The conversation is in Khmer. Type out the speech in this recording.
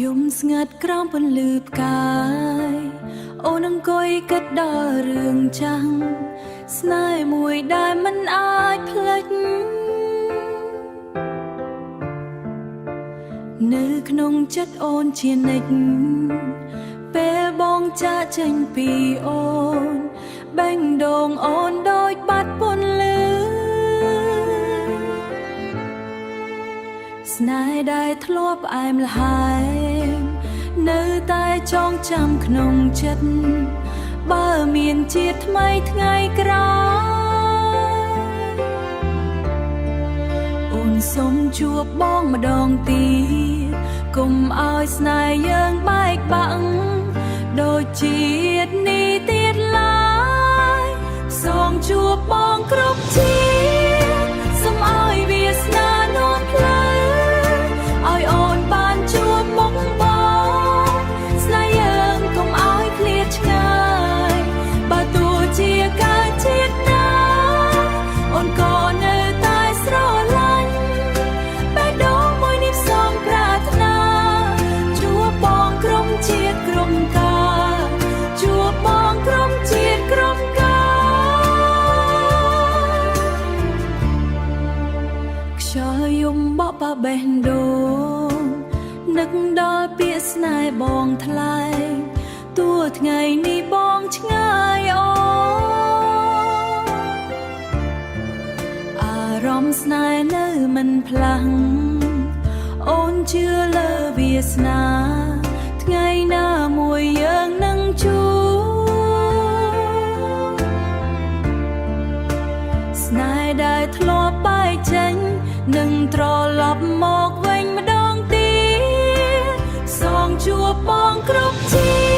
យំស្ងាត់ក្រោមពន្លឺផ្កាយអូនអង្គុយគិតដល់រឿងចាំងស្នេហ៍មួយដែលមិនអាចភ្លេចនៅក្នុងចិត្តអូនជានិច្ចពេលបងចាកចេញពីអូនបេះដូងអូនដូចបាត់ពន្លឺស្នេហ៍ដែលធ្លាប់ផ្អែមល្ហែមនៅតែចងចាំក្នុងចិត្តបើមានជាតិថ្មីថ្ងៃក្រោយអូនសូមជួបបងម្ដងទៀតកុំឲ្យស្នេហ៍យើងបែកបាក់ដូចជាតិនេះទៀតឡើយសូមជួបបងគ្រប់ជាតិសូមឲ្យវាសនានាំផ្លូវឲ្យអូនបានជួបមុខបងស្នេហ៍យើងកុំឲ្យឃ្លាតឆ្ងាយបើទោះជាកើតជាតិណាអូនក៏នៅតែស្រឡាញ់បេះដូងមួយនេះសូមប្រាថ្នាជួបបងក្រុមជាតិក្រុមការជួបបងក្រុមជាតិក្រុមការខ្យល់យំបក់បបេះដូងនឹកដល់ពាក្យស្នេហ៍បងថ្លែងទោះថ្ងៃនេះបងឆ្ងាយអូនអារម្មណ៍ស្នេហ៍នៅមិនផ្លាំងអូនជឿលើវាសនាថ្ងៃណាមួយយើងនឹងជួបស្នេហ៍ដែលធ្លាប់បែកចេញនឹងត្រឡប់មកវិញម្ដងទៀតសងជួបបងគ្រប់ជាតិ